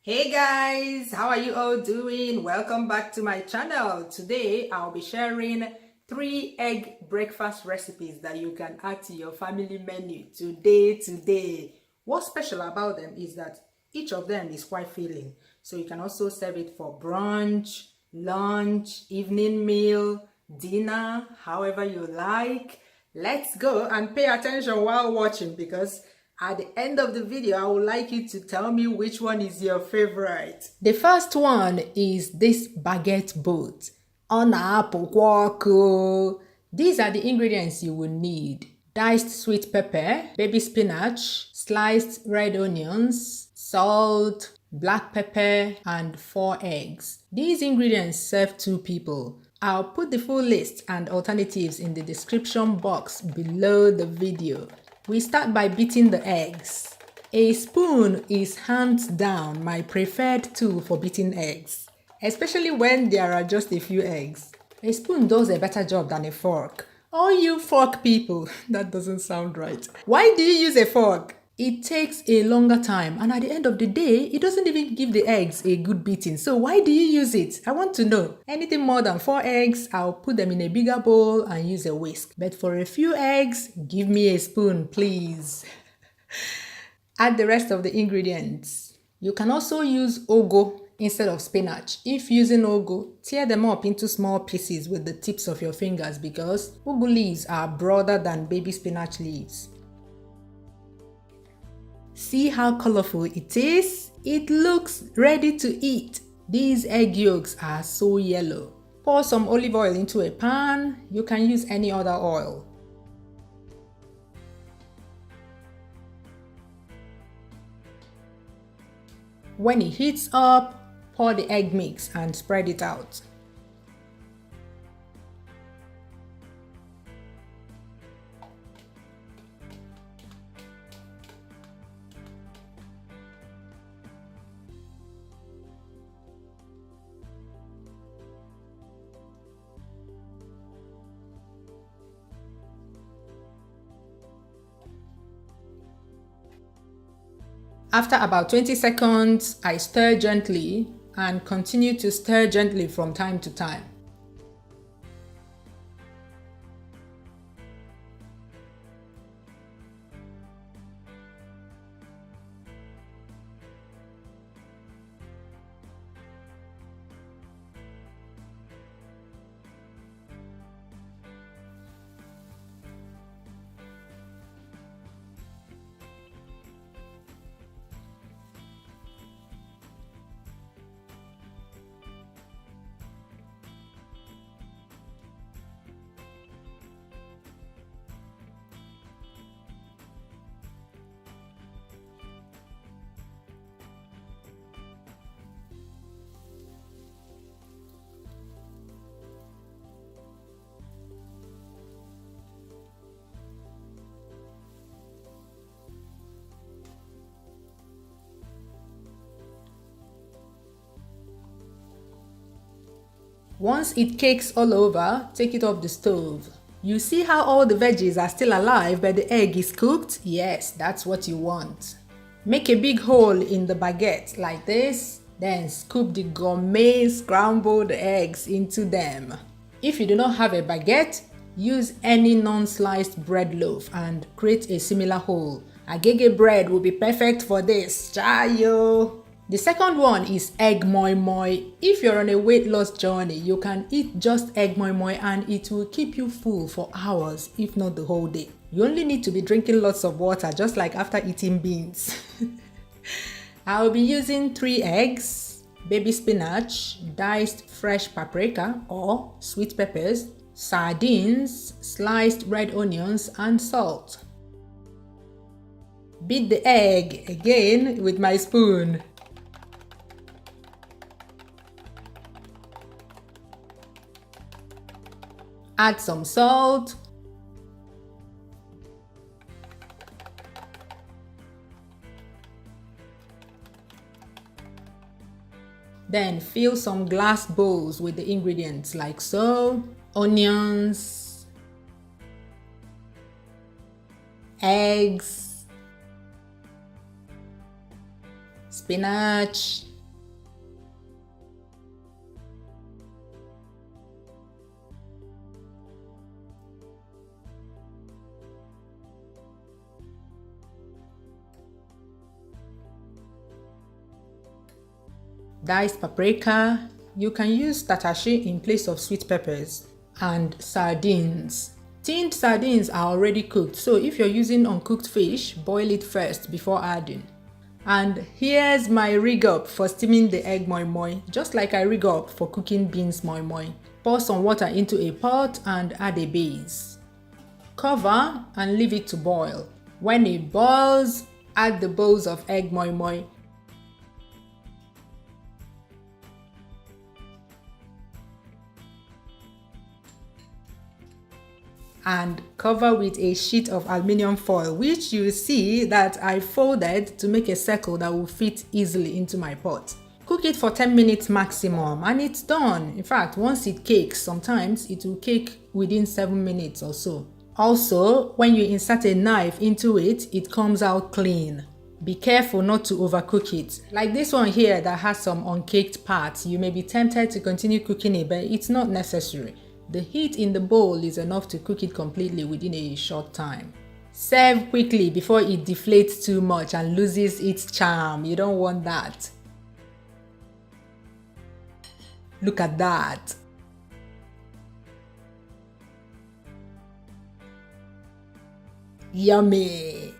Hey guys, how are you all doing? Welcome back to my channel. Today I'll be sharing 3 egg breakfast recipes that you can add to your family menu today. What's special about them is that each of them is quite filling. So you can also serve it for brunch, lunch, evening meal, dinner, however you like. Let's go and pay attention while watching, because at the end of the video, I would like you to tell me which one is your favorite. The first one is this baguette boat. These are the ingredients you will need: diced sweet pepper, baby spinach, sliced red onions, salt, black pepper, and 4 eggs. These ingredients serve 2 people. I'll put the full list and alternatives in the description box below the video. We start by beating the eggs. A spoon is hands down my preferred tool for beating eggs, especially when there are just a few eggs. A spoon does a better job than a fork. All you fork people, that doesn't sound right. Why do you use a fork? It takes a longer time, and at the end of the day, it doesn't even give the eggs a good beating. So why do you use it? I want to know. Anything more than 4 eggs, I'll put them in a bigger bowl and use a whisk. But for a few eggs, give me a spoon, please. Add the rest of the ingredients. You can also use ugu instead of spinach. If using ugu, tear them up into small pieces with the tips of your fingers, because ugu leaves are broader than baby spinach leaves. See how colorful it is? It looks ready to eat. These egg yolks are so yellow. Pour some olive oil into a pan. You can use any other oil. When it heats up, pour the egg mix and spread it out. After about 20 seconds, I stir gently and continue to stir gently from time to time. Once it cakes all over, take it off the stove. You see how all the veggies are still alive but the egg is cooked? Yes, that's what you want. Make a big hole in the baguette like this, then scoop the gourmet scrambled eggs into them. If you do not have a baguette, use any non-sliced bread loaf and create a similar hole. Agege bread will be perfect for this. Chayo! The second one is egg moi moi. If you're on a weight loss journey, you can eat just egg moi moi and it will keep you full for hours, if not the whole day. You only need to be drinking lots of water, just like after eating beans. I'll be using 3 eggs, baby spinach, diced fresh paprika or sweet peppers, sardines, sliced red onions, and salt. Beat the egg again with my spoon. Add some salt, then fill some glass bowls with the ingredients like so: onions, eggs, spinach, diced paprika. You can use tatashi in place of sweet peppers, and sardines. Tinned sardines are already cooked, so if you're using uncooked fish, boil it first before adding. And here's my rig up for steaming the egg moi moi, just like I rig up for cooking beans moi moi. Pour some water into a pot and add a base. Cover and leave it to boil. When it boils, add the bowls of egg moi moi. And cover with a sheet of aluminium foil, which you see that I folded to make a circle that will fit easily into my pot. Cook it for 10 minutes maximum and it's done. In fact, once it cakes, sometimes it will cake within 7 minutes or so. Also, when you insert a knife into it, it comes out clean. Be careful not to overcook it. Like this one here that has some uncaked parts, you may be tempted to continue cooking it, but it's not necessary. The heat in the bowl is enough to cook it completely within a short time. Serve quickly before it deflates too much and loses its charm. You don't want that. Look at that. Yummy!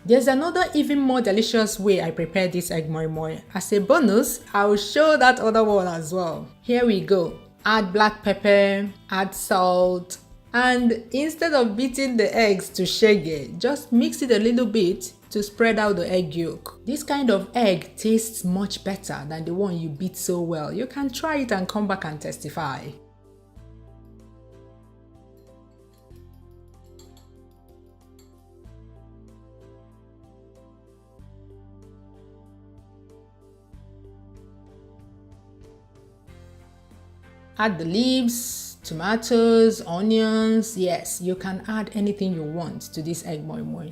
There's another even more delicious way I prepare this egg moi moi. As a bonus, I'll show that other one as well. Here we go. Add black pepper, add salt, and instead of beating the eggs to shege, just mix it a little bit to spread out the egg yolk. This kind of egg tastes much better than the one you beat so well. You can try it and come back and testify. Add the leaves, tomatoes, onions. Yes, you can add anything you want to this egg moi moi.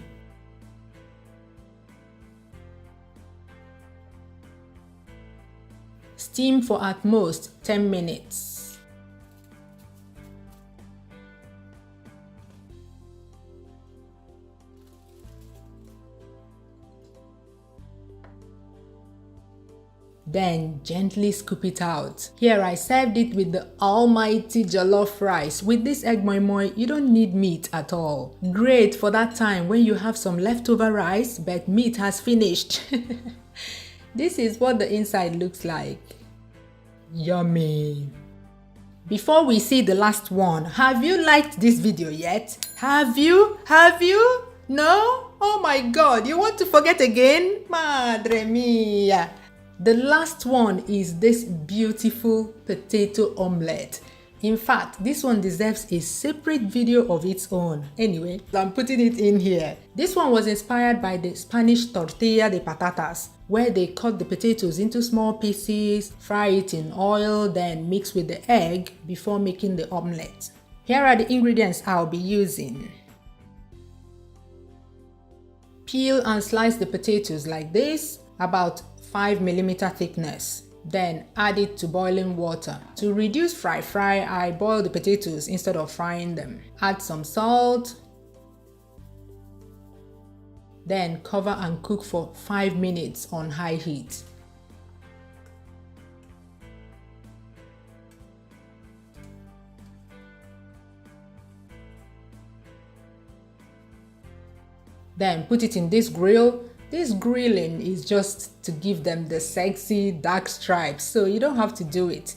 Steam for at most 10 minutes. Then gently scoop it out. Here I served it with the almighty jollof rice. With this egg moi moi, you don't need meat at all. Great for that time when you have some leftover rice but meat has finished. This is what the inside looks like. Yummy! Before we see the last one, have you liked this video yet? Have you? No? Oh my god, you want to forget again? Madre mia! The last one is this beautiful potato omelette. In fact, this one deserves a separate video of its own. Anyway, I'm putting it in here. This one was inspired by the Spanish tortilla de patatas, where they cut the potatoes into small pieces, fry it in oil, then mix with the egg before making the omelette. Here are the ingredients I'll be using. Peel and slice the potatoes like this, about 5mm thickness. Then add it to boiling water. To reduce fry, I boil the potatoes instead of frying them. Add some salt. Then cover and cook for 5 minutes on high heat. Then put it in this grill. This grilling is just to give them the sexy dark stripes, so you don't have to do it.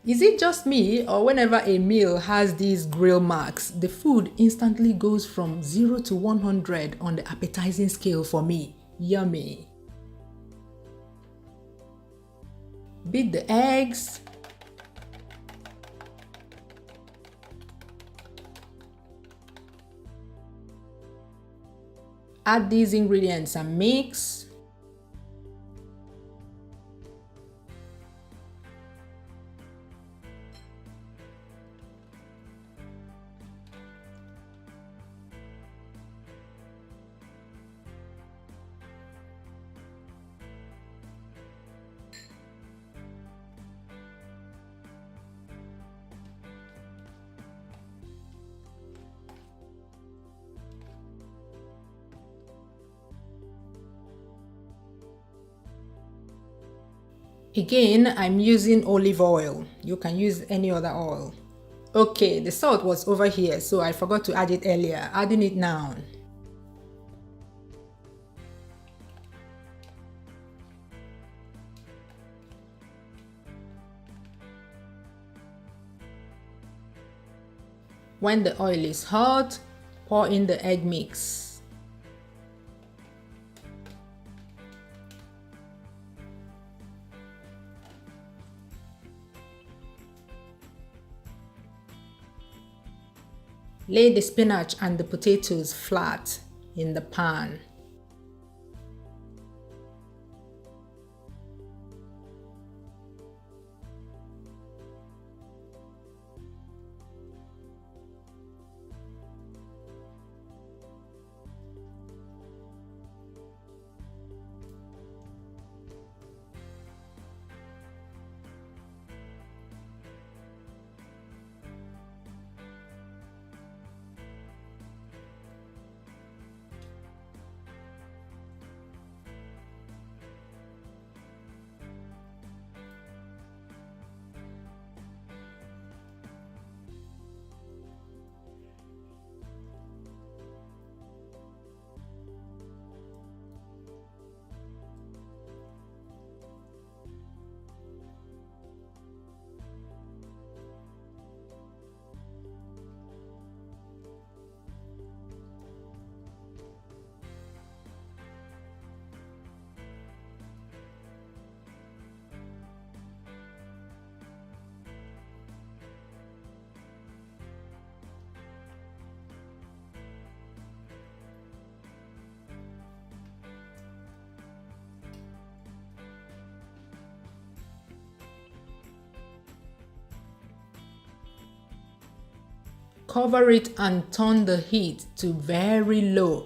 Is it just me, or whenever a meal has these grill marks, the food instantly goes from 0 to 100 on the appetizing scale for me? Yummy! Beat the eggs. Add these ingredients and mix. Again, I'm using olive oil. You can use any other oil. Okay, the salt was over here, so I forgot to add it earlier. Adding it now. When the oil is hot, pour in the egg mix. Lay the spinach and the potatoes flat in the pan. Cover it and turn the heat to very low.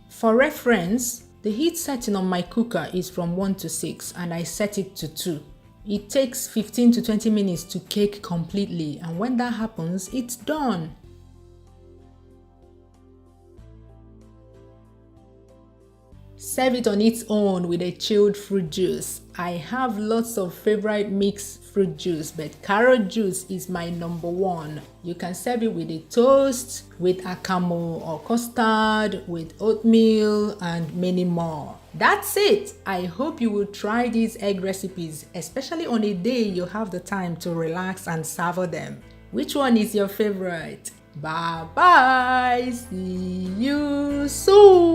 For reference, the heat setting on my cooker is from 1 to 6 and I set it to 2. It takes 15 to 20 minutes to cake completely, and when that happens, it's done. Serve it on its own with a chilled fruit juice. I have lots of favorite mixed fruit juice, but carrot juice is my number one. You can serve it with a toast, with akamu or custard, with oatmeal, and many more. That's it. I hope you will try these egg recipes, especially on a day you have the time to relax and savor them. Which one is your favorite? Bye bye. See you soon.